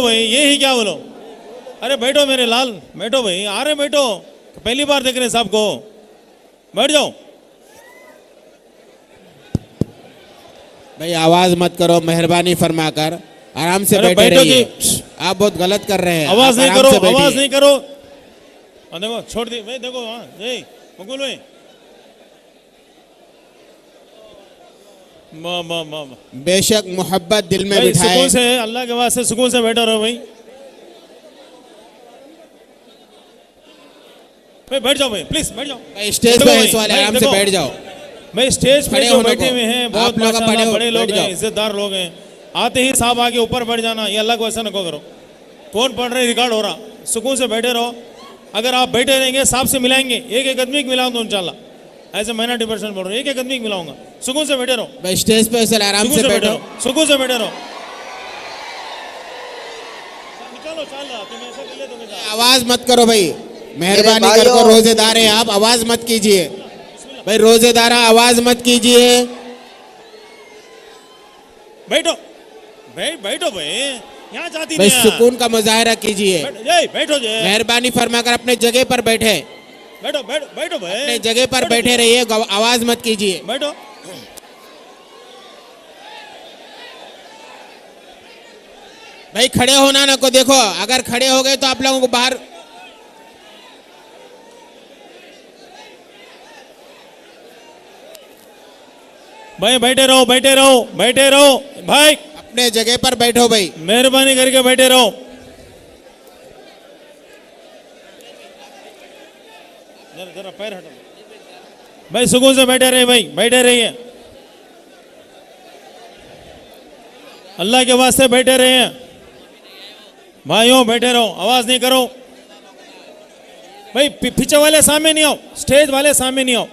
भाई ये ही क्या बोलो। अरे बैठो मेरे लाल, बैठो भाई, आ रहे बैठो, पहली बार देख रहे हैं साहब को, बैठ जाओ भाई। आवाज मत करो मेहरबानी फरमाकर, आराम से अरे बैठे बैठो रहिए। आप बहुत गलत कर रहे हैं, आवाज आप नहीं आराम करो, से बैठिए। आवाज नहीं करो। देखो छोड़ दी भाई, देखो हाँ जय मुकुल भाई, बेशक मोहब्बत दिल में भाई बिठाए। सुकून से, अल्लाह के वास्ते सुकून से बैठा रहो भाई। भाई बैठ जाओ भाई, प्लीज बैठ जाओ भाई स्टेज पे इस वाले आराम से बैठ जाओ। भाई स्टेज पे खड़े जो होने बैठे को। हुए हैं बहुत आप लोग माशाल्लाह बड़े लोग बैठ हैं, जाओ। इज्जतदार लोग हैं, आते ही साहब आके ऊपर बैठ जाना, ये अल्लाह को ऐसा नको करो। कौन पढ़ रहे रिकॉर्ड हो रहा, सुकून से बैठे रहो। अगर आप बैठे रहेंगे साहब से मिलाएंगे, एक एक आदमी को मिलाऊंगा इंशाल्लाह, ऐसे माइनॉरिटी पर्सन बोल रहा हूँ, एक एक आदमी को मिलाऊंगा। सुकून से बैठे रहो, भाई स्टेज पे इस वाले आराम सुकून से से बैठे बैठो। रहो, सुकून से बैठे रहो। निकालो चाल, तुम ऐसा कर ले तो मैं आवाज मत करो भाई, मेहरबानी मेरे कर भाइयों- रोजेदार है आप, आवाज मत कीजिए भाई। रोजेदारा आवाज मत कीजिए। बैठो भाई, बैठो भाई, यहाँ जाती भाई नहीं है। सुकून का मुजाहरा कीजिए। बैठो जय, मेहरबानी फरमाकर अपने जगह पर बैठे, बैठो बैठो बैठो भाई, अपने जगह पर बैठे रहिए, आवाज मत कीजिए। बैठो। भाई खड़े होना ना को देखो, अगर खड़े हो गए तो आप लोगों को बाहर। भाई बैठे रहो, बैठे रहो, बैठे रहो भाई, अपने जगह पर बैठो भाई। मेहरबानी करके बैठे रहो। जरा जरा पैर हटाओ भाई, सुकून से बैठे रहे भाई, बैठे रहिए, अल्लाह के वास्ते बैठे रहिए भाइयों, बैठे रहो, आवाज नहीं करो भाई। पीछे वाले सामने नहीं आओ, स्टेज वाले सामने नहीं आओ।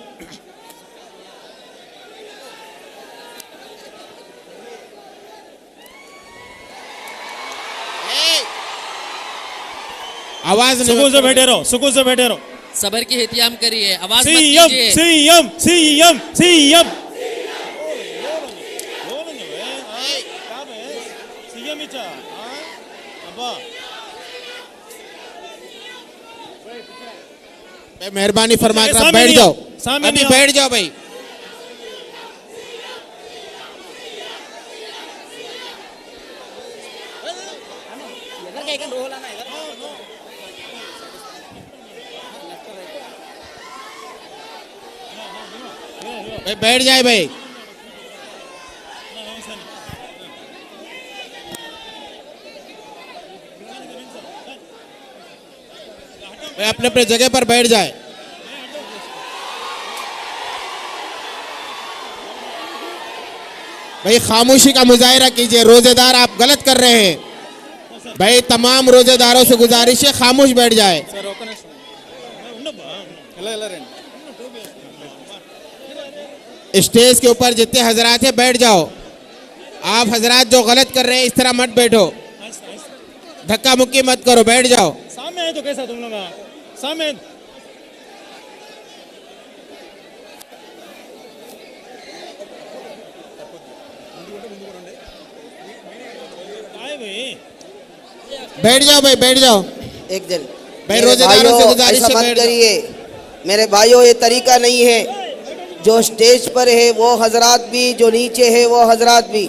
आवाज नहीं सुकून से बैठे रहो, सुकून से बैठे रहो। सबर की एहतियाम करिए, आवाज मत सीएम कीजिए। सीएम सीएम सीएम मेहरबानी फरमाकर आप सामने बैठ नहीं जाओ, आओ, सामने अभी नहीं आओ। बैठ जाओ भाई। भाई बैठ जाए भाई। भाई अपने अपने जगह पर बैठ जाए। भाई खामोशी का मुजाहिरा कीजिए, रोजेदार आप गलत कर रहे हैं भाई। तमाम रोजेदारों से गुजारिश है खामोश बैठ जाए। स्टेज के ऊपर जितने हजरात हैं बैठ जाओ। आप हजरात जो गलत कर रहे हैं इस तरह मत बैठो, धक्का मुक्की मत करो, बैठ जाओ। सामने आए तो कैसा तुम लोग सामने आए भाई, बैठ जाओ भाई, बैठ जाओ एक जन। भाई। मेरे रोजेदारों से भाइयों, गुजारिश ऐसा है मत बैठ जाओ। करिए मेरे भाइयों, ये तरीका नहीं है। जो स्टेज पर है वो हजरात भी, जो नीचे है वो हजरात भी।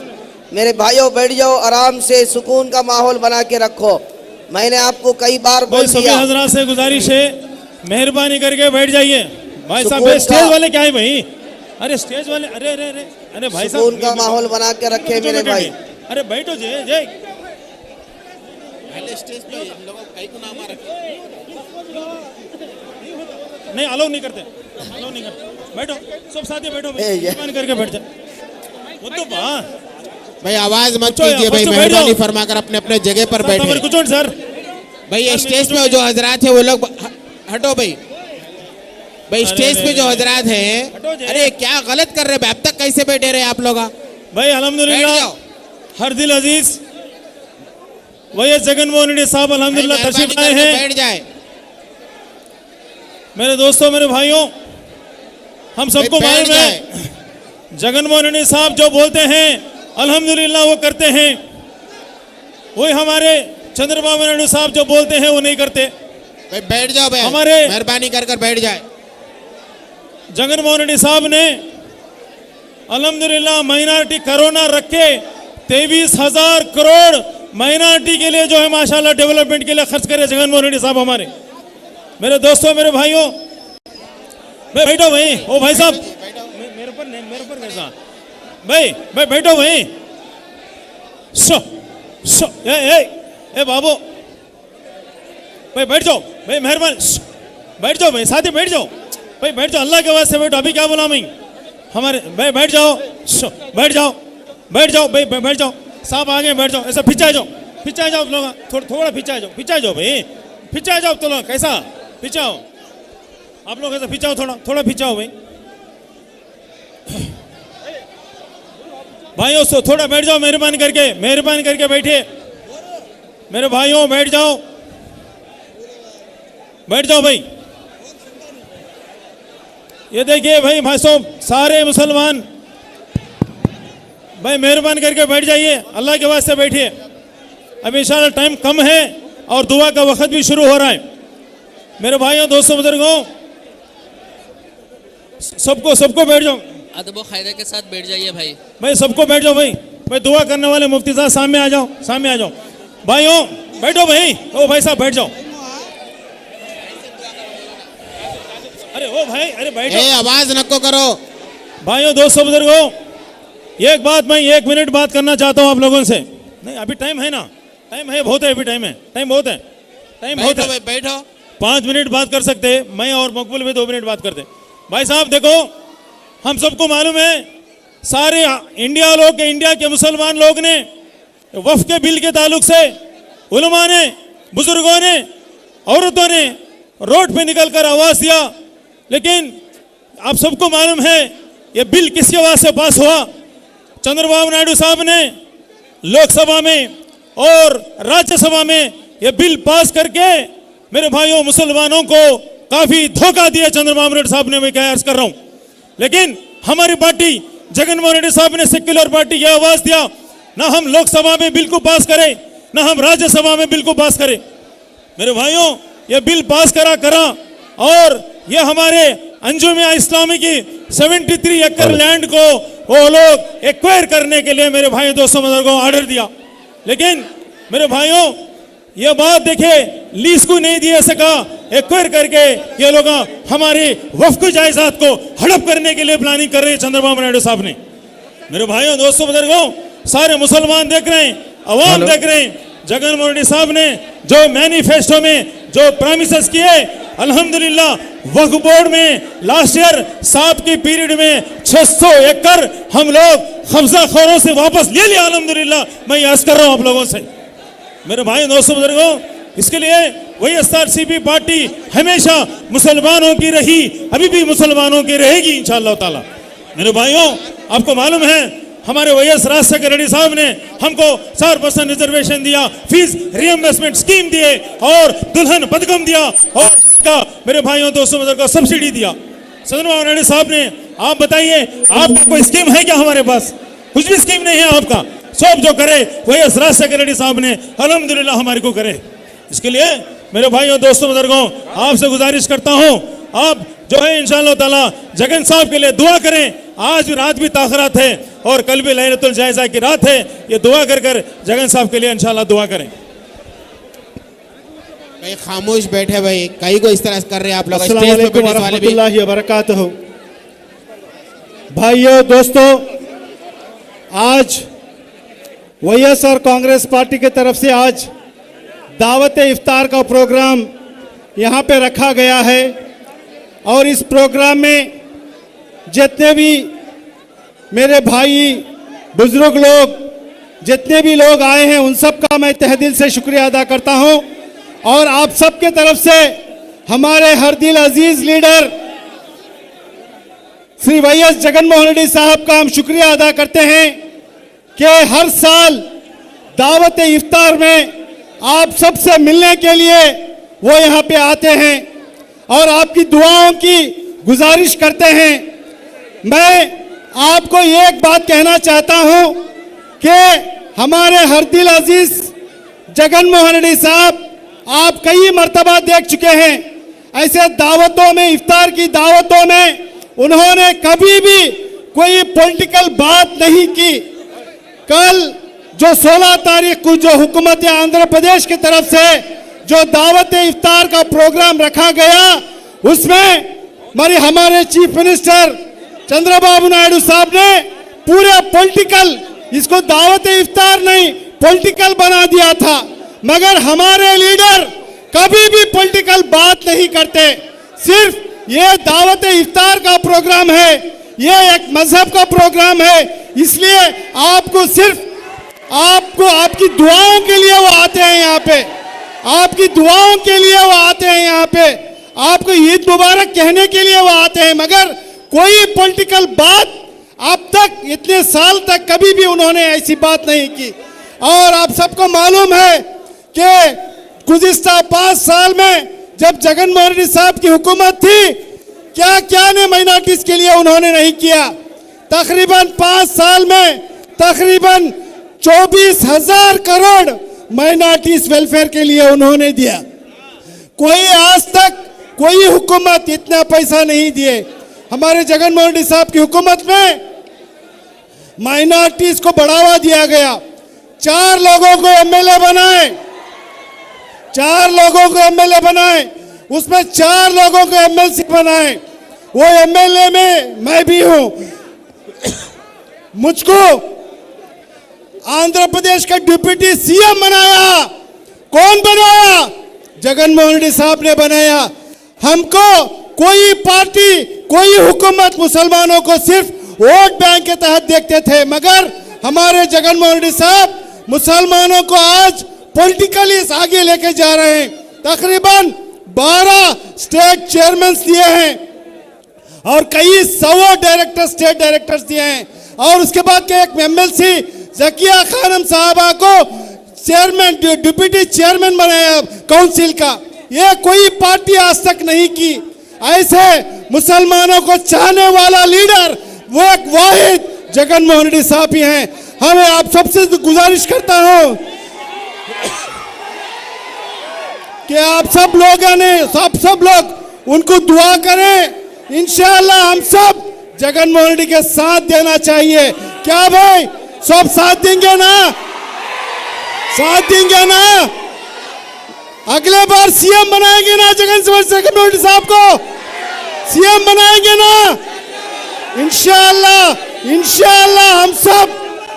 मेरे भाइयों बैठ जाओ, आराम से सुकून का माहौल बना के रखो। मैंने आपको कई बार बोल भाई सभी दिया, हजरात से गुजारिश है, मेहरबानी करके बैठ जाइए भाई साहब। सुकून स्टेज का- वाले क्या है भाई, अरे स्टेज वाले, अरे अरे अरे अरे भाई साहब, सुकून का माहौल बना के रखे मेरे भाई। अरे बैठो जय जय, नहीं अलाउ नहीं करते, अलाउ नहीं करते, बैठो सब साथी बैठो भाई, मेहरबानी करके बैठ जाए वो तो भाई आवाज मत बच्चों, कीजिए भाई, बच्चों बैठ मेहरबानी जाओ। फरमाकर अपने अपने जगह पर बैठे। कुछ सर भाई ये स्टेज पे जो हजरात है वो लोग हटो भाई। भाई स्टेज पे जो हजरात हटो हैं, जी। अरे क्या गलत कर रहे हैं? अब तक कैसे बैठे रहे आप लोग? भाई बैठ अल्हम्दुलिल्लाह, जाओ हर दिल अजीज वही जगनमोहन रेड्डी साहब भाई, अल्हम्दुलिल्लाह मेहरबानी तशरीफ लाए करके हैं। बैठ जाए मेरे दोस्तों, मेरे भाइयों, हम सबको भाई, बैठ मालूम है जगनमोहन रेड्डी साहब जो बोलते हैं अल्हम्दुलिल्लाह वो करते हैं। वही हमारे चंद्रबाबू नायडू साहब जो बोलते हैं वो नहीं करते। भाई बैठ जाओ भाई, हमारे- मेहरबानी कर कर बैठ जाए। जगनमोहन रेड्डी साहब ने अल्हम्दुलिल्लाह माइनॉरिटी कोरोना रख के 23,000 करोड़ माइनॉरिटी के लिए जो है माशाल्लाह डेवलपमेंट के लिए खर्च करे जगनमोहन रेड्डी साहब हमारे। मेरे दोस्तों, मेरे भाइयों, भाई बैठो भाई, ओ भाई साहब मेरे पर कैसा भाई, भाई बैठो भाई, ए बाबू भाई बैठ जाओ भाई, मेहरबानी बैठ जाओ भाई, साथी बैठ जाओ भाई, बैठ जाओ, अल्लाह के वास्ते बैठो। अभी क्या बोला मैं हमारे भाई, बैठ जाओ, बैठ जाओ, बैठ जाओ भाई, बैठ जाओ साहब, आगे बैठ जाओ, ऐसा फिचा जाओ, फिचा जाओ लोग, थोड़ा फिचा जाओ, फिचा जाओ भाई, फिचा जाओ तो लोग, कैसा फिचाओ आप लोग, ऐसा फिचाओ, थोड़ा फिचाओ भाई। भाइयों सो थोड़ा बैठ जाओ, मेहरबानी करके बैठिए मेरे भाइयों, बैठ जाओ भाई। ये देखिए भाई साहब, सारे मुसलमान भाई मेहरबानी करके बैठ जाइए, अल्लाह के वास्ते बैठिए। अभी इंशाल्लाह टाइम कम है और दुआ का वक्त भी शुरू हो रहा है। मेरे भाइयों, दोस्तों, बुजुर्गों, सबको बैठ जाओ अदब व कायदे के साथ बैठ जाइए भाई, सबको बैठ जाओ भाई, दुआ करने वाले मुफ्ती साहब सामने आ जाओ भाइयों, बैठो भाई, ओ भाई साहब बैठ जाओ। अरे ओ भाई, अरे बैठो, आवाज नको करो। भाइयों, दोस्तों, बुजुर्गों, एक बात मैं 1 मिनट बात करना चाहता हूं आप लोगों से। नहीं अभी टाइम है ना, टाइम है, बहुत है, अभी टाइम बहुत है। बैठो 5 मिनट बात कर सकते, मैं और मकबूल भी 2 मिनट बात करते। भाई साहब देखो, हम सबको मालूम है, सारे इंडिया के मुसलमान लोग ने वक्फ के बिल के ताल्लुक से उलमा ने, बुजुर्गों ने, औरतों ने रोड पे निकलकर आवाज दिया। लेकिन आप सबको मालूम है ये बिल किसके वास्ते पास हुआ? चंद्रबाबू नायडू साहब ने लोकसभा में और राज्यसभा में ये बिल पास करके मेरे भाइयों मुसलमानों को काफी धोखा दिया चंद्रबाबू नायडू साहब ने, मैं क्या अर्ज कर रहा हूं। लेकिन हमारी पार्टी जगनमोहन रेड्डी साहब ने, सेक्युलर पार्टी, यह आवाज दिया ना हम लोकसभा में बिल को पास करें, ना हम राज्यसभा में बिल को पास करें। मेरे भाइयों, यह बिल पास करा और यह हमारे अंजुम इस्लामी की 73 एकड़ लैंड को वो लोग एक्वायर करने के लिए मेरे भाइयों, दोस्तों, बुजुर्गों ऑर्डर दिया। लेकिन मेरे भाइयों, ये बात देखे, लीज को नहीं दिया सका, एक्वायर करके ये लोग हमारी वक्फ जायदाद को हड़प करने के लिए प्लानिंग कर रहे हैं चंद्रबाबू नायडू साहब ने। मेरे भाइयों, दोस्तों, बुजुर्गों, सारे मुसलमान देख रहे हैं, अवाम देख रहे हैं, जगनमोहन रेड्डी साहब ने जो मैनिफेस्टो में जो प्रॉमिसेस किए, अल्हम्दुलिल्लाह वक्फ बोर्ड में लास्ट ईयर 7 की पीरियड में 600 एकड़ हम लोग कब्जाखोरों से वापस ले लिया, अल्हम्दुलिल्लाह। मैं अर्ज कर रहा हूं आप लोगों से, मेरे भाई, दोस्तों, बुजुर्गों, इसके लिए YSRCP पार्टी हमेशा मुसलमानों की रही, अभी भी मुसलमानों की रहेगी इंशाअल्लाह ताला। मेरे भाइयों, आपको मालूम है हमारे YS राजशेखर रेड्डी साहब ने हमको 4% रिजर्वेशन दिया, फीस रिएम्बर्समेंट स्कीम दिए और दुल्हन पदकम दिया और का मेरे भाइयों, दोस्तों, बुजुर्गों, सब्सिडी दिया चंद्रबाबू नायडू साहब ने। आप बताइए, आपका कोई स्कीम है क्या? हमारे पास कुछ भी स्कीम नहीं है आपका। सब जो करे YS राजशेखर रेड्डी साहब ने अल्हम्दुलिल्लाह हमारे को करे। इसके लिए मेरे भाइयों, दोस्तों, बुजुर्गों, आपसे गुजारिश करता हूं, आप जो है इंशाअल्लाह ताला जगन साहब के लिए दुआ करें। आज रात भी ताखरात है और कल भी लैलतुल जायजा की रात है, ये दुआ कर जगन साहब के लिए इंशाअल्लाह दुआ करें। भाई खामोश बैठे भाई, कहीं को इस तरह कर रहे हैं आप लोग। अस्सलाम वालेकुम वरहमतुल्लाहि वबरकातुहू। भाइयों, दोस्तों, आज YS और कांग्रेस पार्टी की तरफ से आज दावत इफ्तार का प्रोग्राम यहाँ पे रखा गया है और इस प्रोग्राम में जितने भी मेरे भाई बुजुर्ग लोग, जितने भी लोग आए हैं, उन सब का मैं तहे दिल से शुक्रिया अदा करता हूं और आप सब के तरफ से हमारे हर दिल अजीज लीडर श्री YS जगनमोहन रेड्डी साहब का हम शुक्रिया अदा करते हैं कि हर साल दावत इफ्तार में आप सबसे मिलने के लिए वो यहाँ पे आते हैं और आपकी दुआओं की गुजारिश करते हैं। मैं आपको एक बात कहना चाहता हूं कि हमारे हर दिल अजीज जगन मोहन रेड्डी साहब, आप कई मर्तबा देख चुके हैं, ऐसे दावतों में, इफ्तार की दावतों में उन्होंने कभी भी कोई पॉलिटिकल बात नहीं की। कल जो 16 तारीख को जो हुकूमत आंध्र प्रदेश की तरफ से जो दावत इफ्तार का प्रोग्राम रखा गया, उसमें हमारे चीफ मिनिस्टर चंद्रबाबू नायडू साहब ने पूरे पॉलिटिकल, इसको दावत इफ्तार नहीं पॉलिटिकल बना दिया था। मगर हमारे लीडर कभी भी पॉलिटिकल बात नहीं करते। सिर्फ ये दावत इफ्तार का प्रोग्राम है, ये एक मजहब का प्रोग्राम है, इसलिए आपको सिर्फ आपकी दुआओं के लिए वो आते हैं यहाँ पे, आपकी दुआओं के लिए वो आते हैं यहाँ पे, आपको ईद मुबारक कहने के लिए वो आते हैं। मगर कोई पॉलिटिकल बात अब तक, इतने साल तक कभी भी उन्होंने ऐसी बात नहीं की। और आप सबको मालूम है कि गुज़िश्ता 5 साल में जब जगन मोहन रेड्डी साहब की हुकूमत थी, क्या क्या ने माइनॉरिटीज के लिए उन्होंने नहीं किया। तकरीबन 5 साल में तकरीबन 24,000 करोड़ माइनॉरिटीज वेलफेयर के लिए उन्होंने दिया। कोई आज तक कोई हुकूमत इतना पैसा नहीं दिए। हमारे जगन मोहन रेड्डी साहब की हुकूमत में माइनॉरिटीज को बढ़ावा दिया गया। 4 लोगों को एमएलए बनाए, 4 लोगों को एमएलए बनाए, उसमें 4 लोगों को एमएलसी बनाए। वो एमएलए में मैं भी हूं। मुझको आंध्र प्रदेश का डिप्टी सीएम बनाया। कौन बनाया? जगन मोहन रेड्डी साहब ने बनाया। हमको कोई पार्टी, कोई हुकूमत मुसलमानों को सिर्फ वोट बैंक के तहत देखते थे, मगर हमारे जगन मोहन रेड्डी साहब मुसलमानों को आज पॉलिटिकली आगे लेके जा रहे हैं। तकरीबन 12 स्टेट चेयरमैन दिए हैं और कई 100 डायरेक्टर, स्टेट डायरेक्टर्स दिए हैं। और उसके बाद के एक एमएलसी जकिया खानम साहबा को चेयरमैन, डिप्टी चेयरमैन बनाया काउंसिल का। ये कोई पार्टी आज तक नहीं की। ऐसे मुसलमानों को चाहने वाला लीडर वो एक वाहिद जगन मोहन रेड्डी साहब ही हैं। हमें आप सबसे गुजारिश करता हूं कि आप सब लोगों ने, सब लोग उनको दुआ करें। इंशाअल्लाह हम सब जगन मोहन रेड्डी के साथ देना चाहिए। क्या भाई, सब साथ देंगे ना? साथ देंगे ना? अगले बार सीएम बनाएंगे ना जगन मोहन रेड्डी साहब को? सीएम बनाएंगे ना? इंशाअल्लाह, इंशाअल्लाह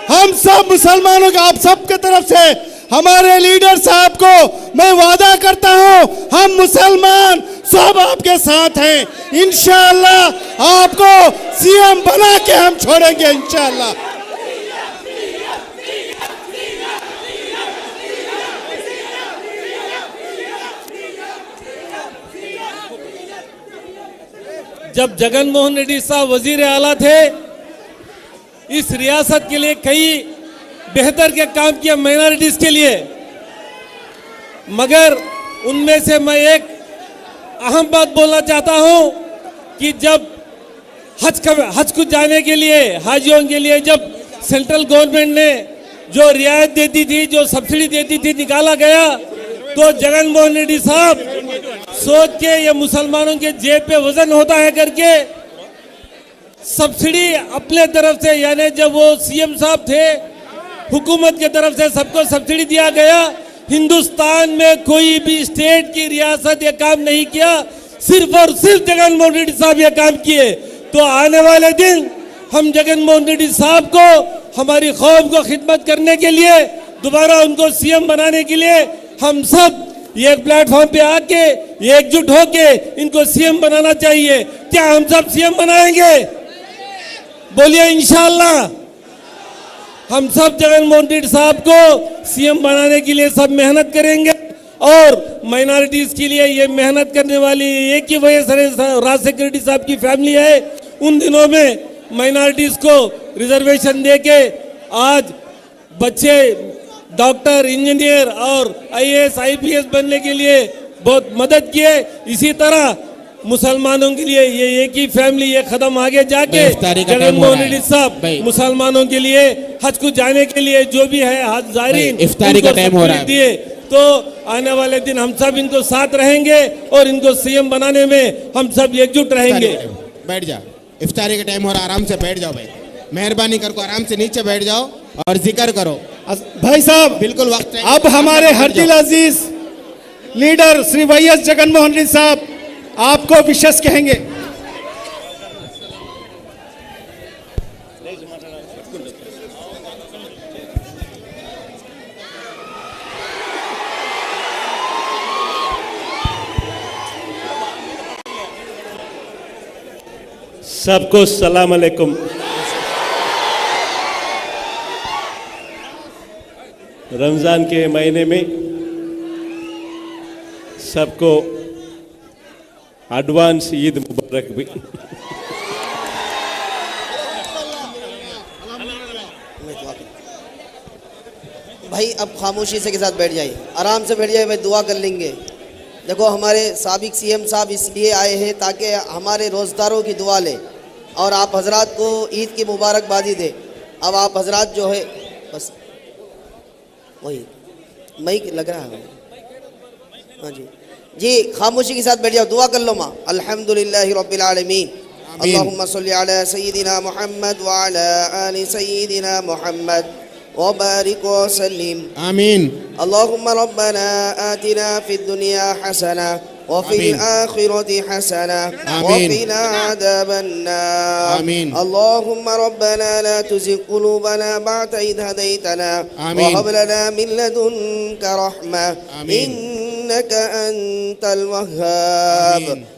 हम सब मुसलमानों के, आप सब के तरफ से हमारे लीडर साहब को मैं वादा करता हूं, हम मुसलमान सब आपके साथ हैं। इंशाअल्लाह आपको सीएम बना के हम छोड़ेंगे इंशाअल्लाह। जब जगन मोहन रेड्डी साहब वजीर आला थे, इस रियासत के लिए कई बेहतर के काम किया माइनॉरिटीज के लिए। मगर उनमें से मैं एक अहम बात बोलना चाहता हूं कि जब हज को जाने के लिए, हाजियों के लिए जब सेंट्रल गवर्नमेंट ने जो रियायत देती थी, जो सब्सिडी देती थी, निकाला गया, तो जगन मोहन रेड्डी साहब सोच के ये मुसलमानों के जेब पे वजन होता है करके सब्सिडी अपने तरफ से, यानी जब वो सीएम साहब थे, हुकूमत की तरफ से सबको सब्सिडी दिया गया। हिंदुस्तान में कोई भी स्टेट की रियासत ये काम नहीं किया, सिर्फ और सिर्फ जगन मोहन रेड्डी साहब ये काम किए। तो आने वाले दिन हम जगन मोहन रेड्डी साहब को, हमारी कौम को खिदमत करने के लिए, दोबारा उनको सीएम बनाने के लिए हम सब ये प्लेटफॉर्म पे आके एकजुट होके इनको सीएम बनाना चाहिए। क्या हम सब सीएम बनाएंगे? बोलिए इंशाअल्लाह। हम सब जगन मोहन रेड्डी साहब को सीएम बनाने के लिए सब मेहनत करेंगे। और माइनॉरिटीज के लिए ये मेहनत करने वाली एक ही वजह से राजशेखर रेड्डी साहब की फैमिली है। उन दिनों में माइनॉरिटीज को रिजर्वेशन देके आज बच्चे डॉक्टर, इंजीनियर और आईएएस, आईपीएस बनने के लिए बहुत मदद किए। इसी तरह मुसलमानों के लिए ये एक ही फैमिली, ये कदम आगे जाके जगन मोहन रेड्डी साहब मुसलमानों के लिए हज को जाने के लिए जो भी है हज जायरीन नहीं, इफ्तारी का उनको टाइम हो रहा है। सब्सिडी दिए तो आने वाले दिन हम सब इनको साथ रहेंगे और इनको सीएम बनाने में हम सब एकजुट रहेंगे। बैठ जा, इफ्तारी का टाइम हो रहा, आराम से बैठ जाओ भाई, मेहरबानी करके आराम से नीचे बैठ जाओ और जिक्र करो। भाई साहब बिल्कुल वक्त है। अब हमारे हरदिल अजीज लीडर श्री वाईएस जगनमोहन रेड्डी साहब आपको विशेष कहेंगे। सबको सलाम अलैकुम। रमज़ान के महीने में सबको एडवांस ईद मुबारक भी। भाई अब खामोशी से के साथ बैठ जाइए, आराम से बैठ जाइए भाई, दुआ कर लेंगे। देखो हमारे साबिक सीएम साहब इसलिए आए हैं ताकि हमारे रोज़दारों की दुआ लें और आप हजरात को ईद की मुबारकबादी दें। अब आप हजरात जो है बस वही मई लग रहा है। हाँ जी खामोशी के साथ बैठ जाओ, दुआ कर लो माँ। अल्हम्दुलिल्लाहि रब्बिल आलमीन, अल्लाहुम्मा सल्ली अला सय्यिदिना मुहम्मद व अला आलि सय्यिदिना मुहम्मद व बारिक व सल्लिम। आमीन। अल्लाहुम्मा रब्बना आतिना फिद दुनिया हसना व फिल आखिरति हसना व क़िना अज़ाबन नार। आमीन। अल्लाहुम्मा रब्बना ला तुज़िग़ क़ुलूबना बअद इज़ हदैतना व हब लना मिन लदुनका रहमा इन्नका अंतल वह्हाब।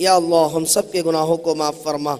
या अल्लाह हम सब के गुनाहों को माफ़ फरमा,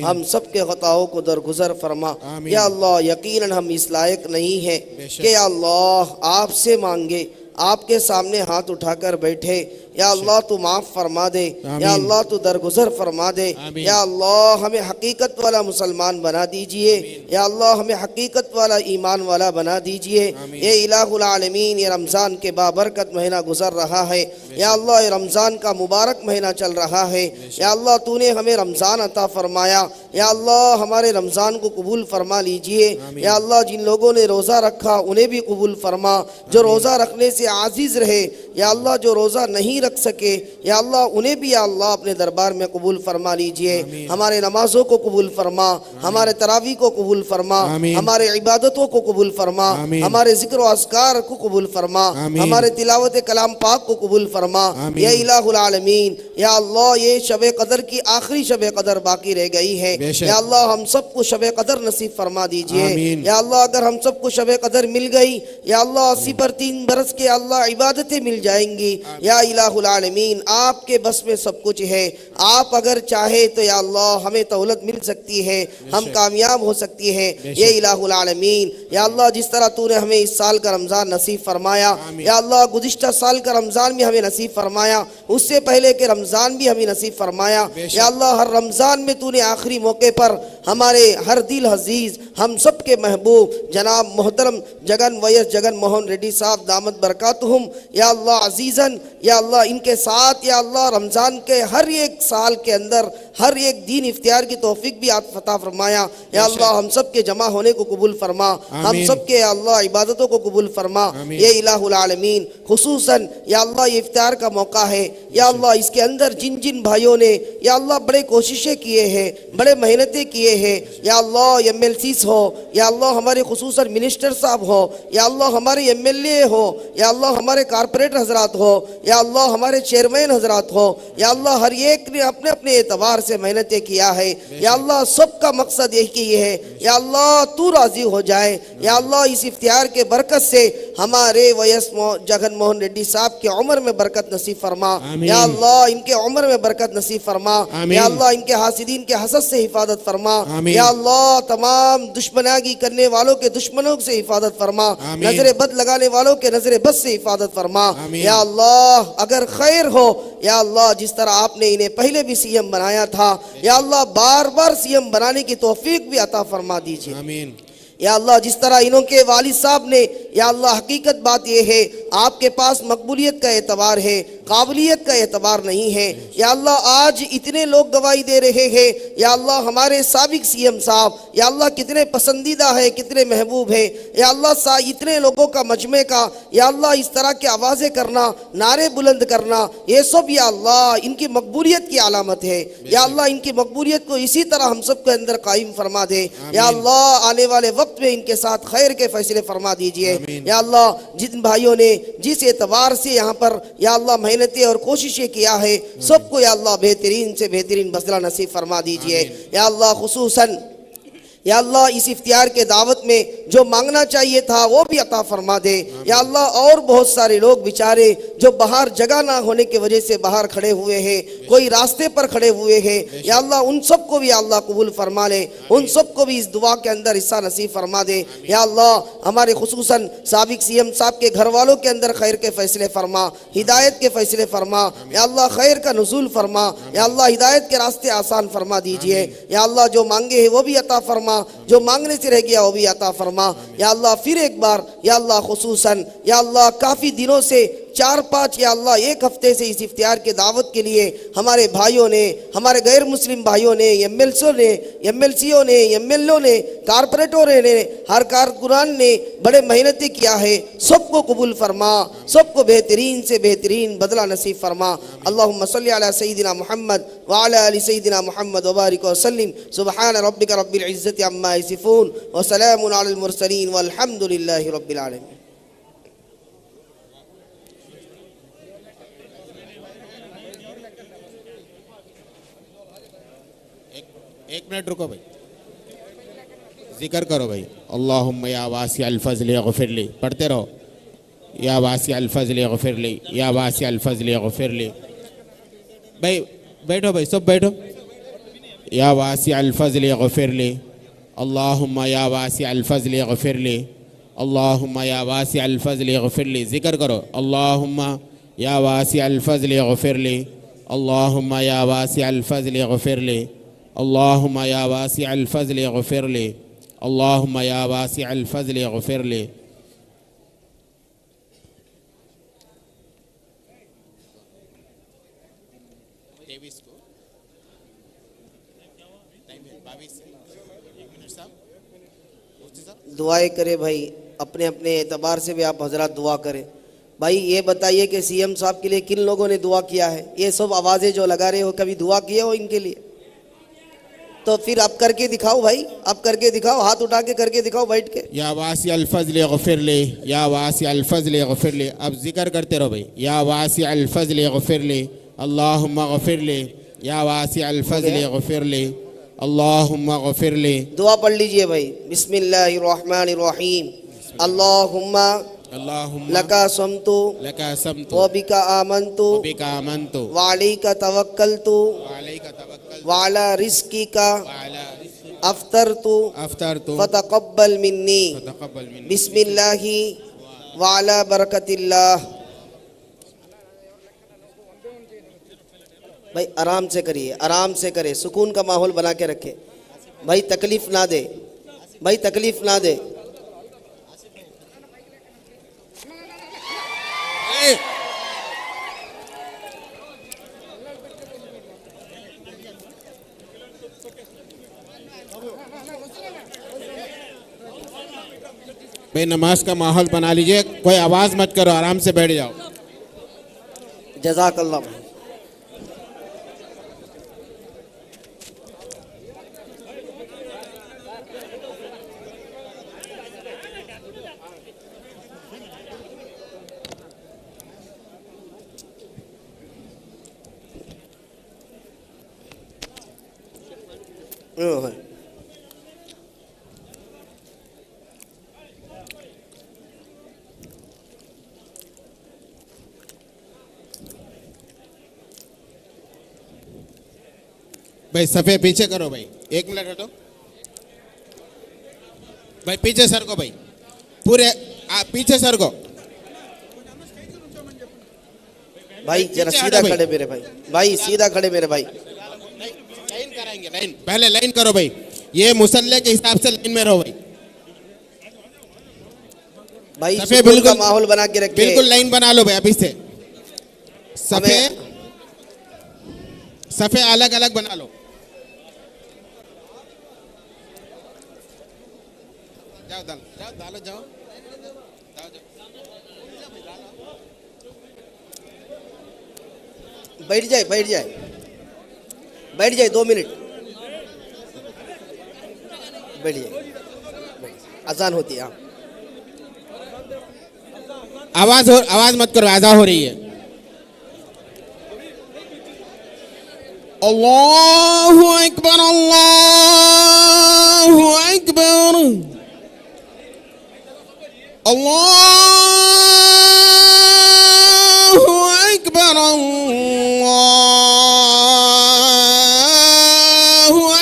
हम सब के खताओं को दरगुजर फरमा। या अल्लाह यकीनन हम इस लायक नहीं है कि या अल्लाह आपसे मांगे, आपके सामने हाथ उठाकर बैठे। या अल्लाह तू माफ़ फरमा दे, या अल्लाह तू दरगुजर फरमा दे। या अल्लाह हमें हकीकत वाला मुसलमान बना दीजिए, या अल्लाह हमें हकीकत वाला ईमान वाला बना दीजिए। ये इलाहुल आलमीन, ये रमज़ान के बाबरकत महीना गुजर रहा है। या अल्लाह ये रमज़ान का मुबारक महीना चल रहा है। या अल्लाह तूने हमें रमज़ान अता फरमाया, या अल्लाह हमारे रमज़ान को कबूल फरमा लीजिए। या अल्लाह जिन लोगों ने रोज़ा रखा उन्हें भी कबूल फरमा, जो रोज़ा रखने से आजीज़ रहे। या अल्लाह जो रोज़ा नहीं रख सके, या अल्लाह उन्हें भी या अल्लाह अपने दरबार में कबूल फरमा लीजिए। हमारे नमाजों को कबूल फरमा, हमारे तरावी को कबूल फरमा, हमारे इबादतों को कबूल फरमा, हमारे जिक्र व अज़कार को कबूल फरमा, हमारे तिलावत कलाम पाक को कबूल फरमा। या इलाहुल आलमीन, या अल्लाह ये शब कदर की आखिरी शब कदर बाकी रह गई है। या अल्लाह हम सबको शब कदर नसीब फरमा दीजिए। या अल्लाह अगर हम सबको शब कदर मिल गई, या अल्लाह 80 पर 3 बरस के अल्लाह इबादतें मिल जाएंगी। या इलाहुल आलमीन, आपके बस में सब कुछ है। आप अगर चाहे तो या अल्लाह हमें तौलत मिल सकती है, हम कामयाब हो सकती है। ये इलाहुल आलमीन, या अल्लाह जिस तरह तूने हमें इस साल का रमज़ान नसीब फरमाया, या अल्लाह गुज़िश्ता साल का रमज़ान भी हमें नसीब फरमाया, उससे पहले के रमज़ान भी हमें नसीब फरमाया। या अल्लाह हर रमज़ान में तूने आखिरी मौके पर हमारे हर दिल अजीज, हम सब के महबूब जनाब मोहतरम जगन वैस जगन मोहन रेड्डी साहब दामद बरकातुहुम या अल्लाह अजीज़न या अल्लाह इनके साथ या अल्लाह रमज़ान के हर एक साल के अंदर हर एक दिन इफ्तियार की तौफीक भी आप फता फरमाया या अल्लाह हम सब के जमा होने को कबूल फरमा हम सब के अल्लाह इबादतों को कबूल फरमा ये इलाहुल आलमीन खुसूसन या अल्लाह ये इफ्तियार का मौका है या अल्लाह इसके अंदर जिन जिन भाइयों ने या अल्लाह बड़े कोशिशें किए हैं बड़े मेहनतें किए हैं या अल्लाह MLCs हो या अल्लाह हमारे खुसूसन मिनिस्टर साहब हो या अल्लाह हमारे MLA हो या अल्लाह हमारे कारपोरेटर हजरात हो या अल्लाह हमारे चेयरमैन हजरात हो या अल्लाह हर एक ने अपने अपने एतबार से मेहनतें किया है या अल्लाह सबका मकसद यही है या अल्लाह तू राजी हो जाए या अल्लाह इस इफ्तियार के बरकत से हमारे वैस जगन मोहन रेड्डी साहब की उम्र में बरकत नसीब फरमा या अल्लाह इनके उम्र में बरकत नसीब फरमा या अल्लाह इनके हासिदीन के हसद से हिफाजत फरमा या अल्लाह तमाम दुश्मनागी करने वालों के दुश्मनों से हिफाजत फरमा नजर बद लगाने वालों के नजर बद से हिफाजत फरमा या अल्लाह अगर खैर हो या अल्लाह जिस तरह आपने इन्हें पहले भी CM बनाया था या अल्लाह बार बार CM बनाने की तौफीक भी अता फरमा दीजिए आमीन या अल्लाह जिस तरह इन्हों के वालिद साहब ने या अल्लाह हकीकत बात यह है आपके पास मकबूलियत का एतबार है काबिलियत का एतबार नहीं है या अल्लाह आज इतने लोग गवाही दे रहे हैं या अल्लाह हमारे साबिक CM साहब या अल्लाह कितने पसंदीदा है कितने महबूब है या अल्लाह इतने लोगों का मजमे का या अल्लाह इस तरह की आवाज़ें करना नारे बुलंद करना ये सब या अल्लाह इनकी मकबूलियत की अलामत है या अल्लाह इनकी मकबूलियत को इसी तरह हम सब के अंदर कायम फरमा दे या अल्लाह आने वाले वक्त में इनके साथ खैर के फैसले फरमा दीजिए या अल्लाह जिन भाइयों ने जिस एतबार से यहाँ पर या अल्लाह मेहनतें और कोशिशें किया है सबको या अल्लाह बेहतरीन से बेहतरीन बदला नसीब फरमा दीजिए या अल्लाह खुसूसन या अल्लाह इस इफ्तियार के दावत में जो मांगना चाहिए था वो भी अता फरमा दे या अल्लाह और बहुत सारे लोग बेचारे जो बाहर जगह ना होने की वजह से बाहर खड़े हुए हैं कोई रास्ते पर खड़े हुए हैं या अल्लाह उन सबको भी अल्लाह कबूल फरमा ले उन सबको भी इस दुआ के अंदर हिस्सा नसीब फरमा दे या अल्लाह हमारे खुसूसन साबिक CM साहब के घर वालों के अंदर खैर के फैसले फरमा हिदायत के फैसले फरमा या अल्लाह खैर का नुज़ूल फरमा या अल्लाह हिदायत के रास्ते आसान फरमा दीजिए या अल्लाह जो मांगे है वो भी अता फरमा जो मांगने से रह गया वो भी अता फरमा या अल्लाह फिर एक बार या अल्लाह खुसूसन या अल्लाह काफ़ी दिनों से 4-5 या अल्लाह एक हफ्ते से इस इफ्तियार के दावत के लिए हमारे भाइयों ने हमारे गैर मुस्लिम भाइयों ने MLCओं ने MLCओं ने MLO ने कारपोरेटरों ने हर कारकुनान ने बड़े मेहनतें किया है सबको कबूल फरमा सबको बेहतरीन से बेहतरीन बदला नसीब फरमा अल्लाहुम्मा सल्ली अला सय्यिदिना मुहम्मद व अला आलि सय्यिदिना मुहम्मद व बारिक व सल्लिम सुब्हान रब्बिका रब्बिल इज्जति अम्मा यसिफून व सलामुन अलल मुरसलीन वल्हम्दुलिल्लाहि रब्बिल आलमीन। एक मिनट रुको भाई जिक्र करो भाई अल्लाहुम्मा या वासी अल फज़ल इग़फिरली पढ़ते रहो या वासी अल फज़ल इग़फिरली या वासी अल फज़ल इग़फिरली भाई बैठो भाई सब बैठो या वासी अल फज़ल इग़फिरली अल्लाहुम्मा या वासी अल फज़ल इग़फिरली अल्लाहुम्मा या वासी अल फज़ल इग़फिरली जिक्र करो अल्लाहुम्मा या वासी अल फज़ल इग़फिरली अल्लाहुम्मा या वासी अल फज़ल इग़फिरली अल्लाहुम्मा या वासी अल फज़ल इग़फिरली अल्लाहुम्मा या वासी अल फज़ल इग़फिरली। दुआएं करें भाई अपने अपने एतबार से भी आप हजरात दुआ करें भाई ये बताइए कि CM साहब के लिए किन लोगों ने दुआ किया है ये सब आवाज़ें जो लगा रहे हो कभी दुआ किए हो इनके लिए तो फिर आप करके दिखाओ भाई आप करके दिखाओ हाथ उठा के करके दिखाओ बैठ के या वासी अल फज़ल इग़फिरली या वासी अल फज़ल इग़फिरली अब जिक्र करते रहो भाई या वासी अल फज़ल इग़फिरली अल्लाहुम्मा इग़फिरली या वासी अल फज़ल इग़फिरली अल्लाहुम्मा इग़फिरली। दुआ पढ़ लीजिए भाई बिस्मिल्लाहिर्रहमानिर्रहीम अल्लाहुम्मा लका समतु व बिका आमन्तु व अलैका तवक्कलतु व अला रिज़्क़िका अफ्तरतु फतक़ब्बल मिन्नी बिस्मिल्लाहि व अला बरकतिल्लाह। भाई आराम से करिए आराम से करें सुकून का माहौल बना के रखें भाई तकलीफ ना दे भाई तकलीफ ना दे। भाई नमाज का माहौल बना लीजिए, कोई आवाज मत करो, आराम से बैठ जाओ। जज़ाकल्लाह भाई। हाँ। भाई सफे पीछे करो भाई, 1 मिनट हटो भाई, पीछे सर को भाई, पूरे पीछे सर को भाई जरा पीछे सीधा हटो भाई। खड़े मेरे भाई, भाई सीधा खड़े मेरे भाई। लाइन कराएंगे, लाइन पहले लाइन करो भाई, ये मुसल्ले के हिसाब से लाइन में रहो भाई। भाई सफे सुकून का बिल्कुल माहौल बना के रखे। बिल्कुल लाइन बना लो भाई अभी से। सफे सफे अलग अलग बना लो। जाओ जाओ डालो जाओ। बैठ जाए बैठ जाए बैठ जाए, 2 मिनट बैठ जाए, अजान होती है। हाँ आवाज मत करो, आजा हो रही है। अल्लाहु अकबर अल्लाहु अकबर अल्लाहु अकबर अल्लाहु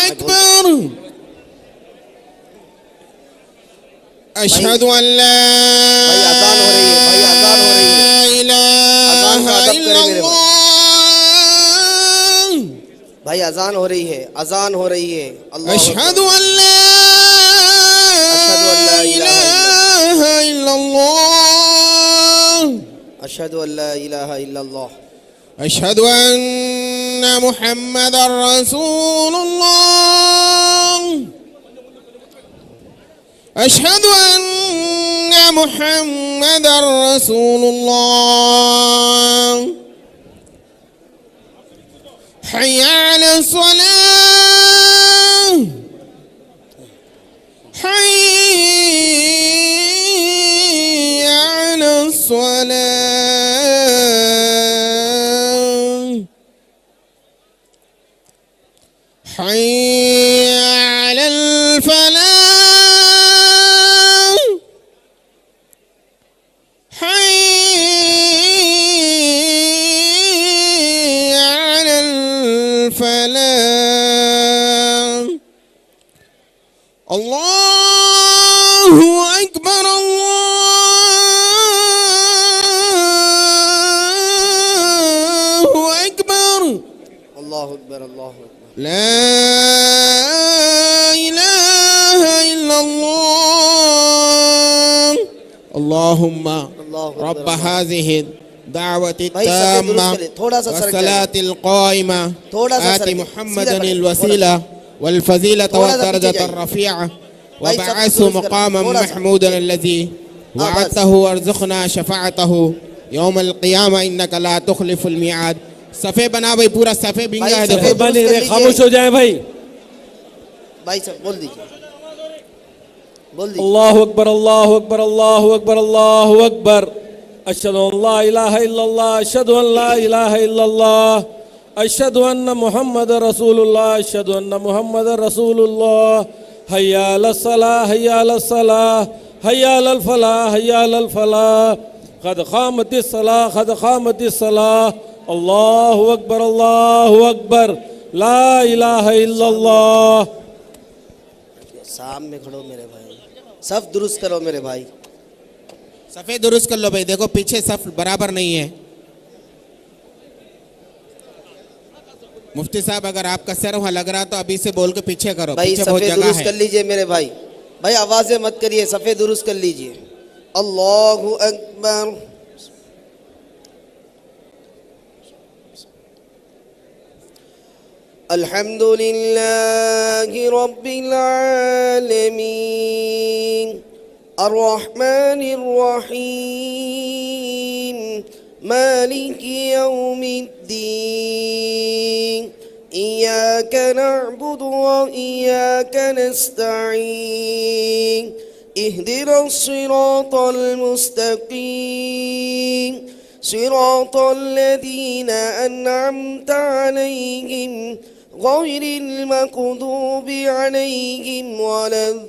अकबर अशहदु अन ला भाई अजान हो रही है, भाई अजान हो रही है। अजान का अदब करें मेरे भाई। भाई अजान हो रही है, अजान हो रही है। अल्लाह अशहदु अन ला इलाहा इल्लल्लाह अशहदु अल्ला इलाहा इल्लल्लाह अशहदु अन्ना मुहम्मदर रसूलुल्लाह अशहदु अन्ना मुहम्मदर रसूलुल्लाह हय्या अलस सलाह हय्या अलस सलाह हय्या अलल फलाह हय्या अलल फलाह अल्लाहु अकबर अल्लाहु अकबर अल्लाहु अकबर अल्लाहु अकबर। ला इलाहा इल्लल्लाह अल्लाहुम्मा रब्ब हाज़िहि दावति भाई सफेद ताम्मा दुरुस्त करें, थोड़ा सा सरक वस्सलातिल क़ाइमा थोड़ा सा आति सरक, मुहम्मदन सीधा अल बैठो, वसीला वल फज़ीलत थोड़ा सा व दरजत पीछे अर रफ़ीअ भाई, सब वबअसहु दुरुस्त करें, मक़ामन थोड़ा सा। महमूदन अल्लज़ी वअदतहु वरज़ुक़ना शफ़ाअतहु यौमल क़ियामा इन्नका ला तुख़लिफ़ुल मिआद। सफ़े बना भाई, पूरा सफ़े बिंगा भाई है सफ़े देखो। बने दुरुस्त कर रहे, लीजिए। खामोश हो जाए भाई। भाई सब बोल दीजिए, बोल दीजिए। अल्लाहु अकबर अल्लाहु अकबर अल्लाहु अकबर अल्लाहु अकबर अशहदु अन ला इलाहा इल्लल्लाह अशहदु अन ला इलाहा इल्लल्लाह अशहदु अन्ना मुहम्मदर रसूलुल्लाह अशहदु अन्ना मुहम्मदर रसूलुल्लाह हय्या अलस सलाह हय्या अलस सलाह हय्या अलल फलाह हय्या अलल फलाह क़द क़ामतिस सलाह क़द क़ामतिस सलाह अल्लाहु अकबर ला इलाहा इल्लल्लाह। सामने खड़ो मेरे भाई, सब दुरुस्त करो मेरे भाई। सफ़े दुरुस्त कर लो भाई, देखो पीछे सफ बराबर नहीं है। मुफ्ती साहब अगर आपका सर वहाँ लग रहा तो अभी से बोल के पीछे करो, भाई पीछे बहुत सफेद जगह दुरुस्त है। कर लीजिए मेरे भाई। भाई आवाज़ें मत करिए, सफ़े दुरुस्त कर लीजिए। अल्लाहु अकबर। अल्हम्दुलिल्लाहि रब्बिल आलमीन अर्रहमानिर रहीम मालिकी यौमिद्दीन इय्याक नअबुदु व इय्याक नस्तईन इहदिनस सिरातल मुस्तकीम सिरातल लज़ीना अन्अमता अलैहिम गैरिल मग़दूबि अलैहिम वलद्दाल्लीन।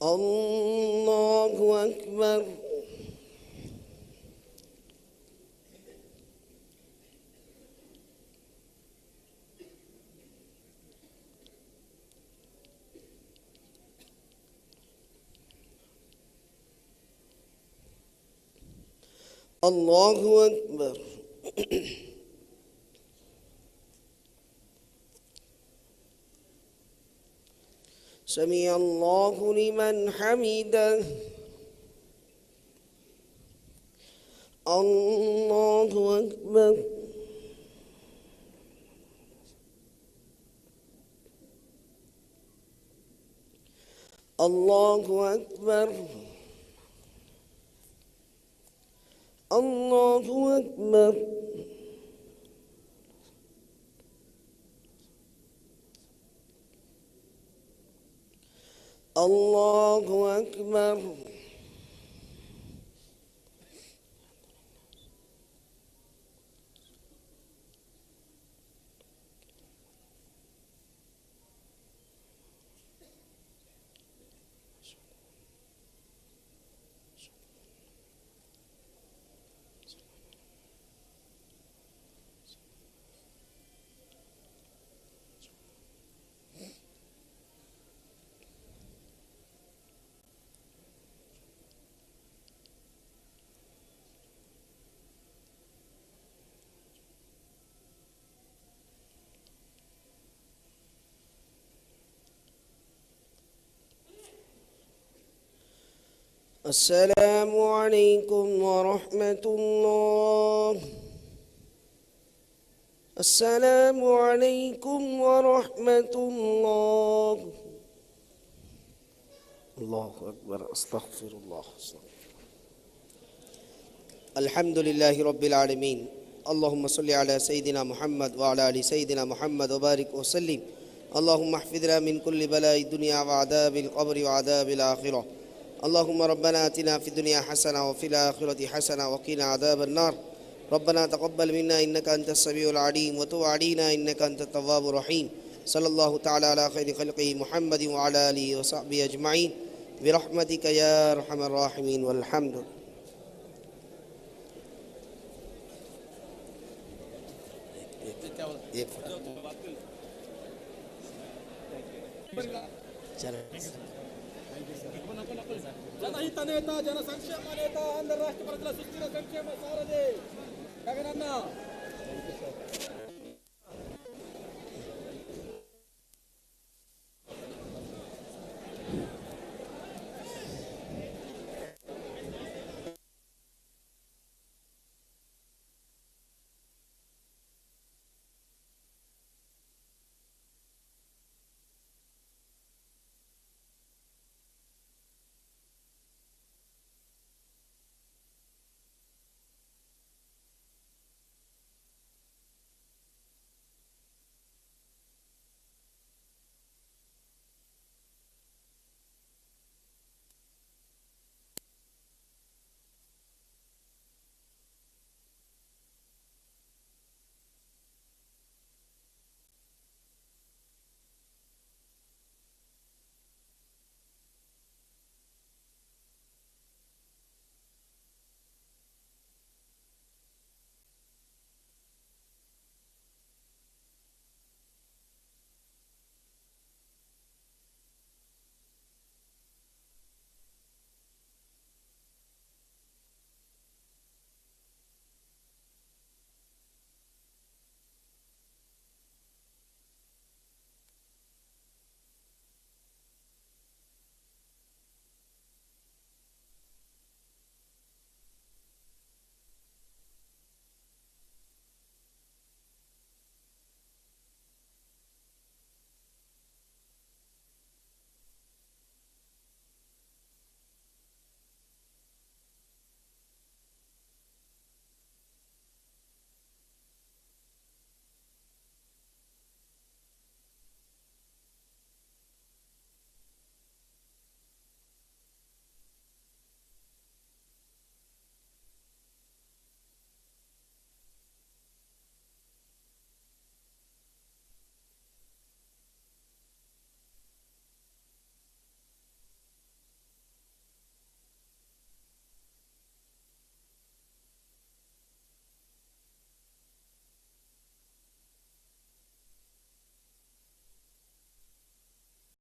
अल्लाहु अकबर। अल्लाहु अकबर। समी अल्लाहु लिमन हमीदह। अल्लाहु अकबर। अल्लाहु अकबर। अल्लाहु अकबर। अल्लाहु अकबर। अस्सलामु अलैकुम वरहमतुल्लाह। अस्सलामु अलैकुम वरहमतुल्लाह। अल्लाहु अकबर। अस्तगफिरुल्लाह। अल्हम्दुलिल्लाहि रब्बिल आलमीन। अल्लाहुम्मा सल्लि अला सय्यिदिना मुहम्मद व अला आलि सय्यिदिना मुहम्मद व बारिक व सल्लिम। अल्लाहुम्मा हफ़िज़ना मिन कुल्लि बलाइ दुनिया व अज़ाबिल क़ब्रि व अज़ाबिल आखिरह। अल्लाहुम्मा रब्बना आतिना फ़िद दुनिया हसना व फ़िल आखिरति हसना व क़िना अज़ाबन नार। रब्बना तक़ब्बल मिन्ना इन्नका अंतस समीउल अलीम व तुब अलैना इन्नका अंतत तव्वाबुर रहीम। सल्लल्लाहु तआला अला खैरि ख़ल्क़िही मुहम्मदिन व अला आलिहि व सहबिहि अजमईन बिरहमतिका या अरहमर राहिमीन वल्हम्द। ಜನಹಿತ ನೇತ ಜನ ಸಂಕ್ಷೇಮ ನೇತ ಆಂಧ್ರ ರಾಷ್ಟ್ರ ಪ್ರಜల ಸುಸ್ಥಿರ ಸಂಕ್ಷೇಮ ಸಾರದೆ ಗಗನನ್ನ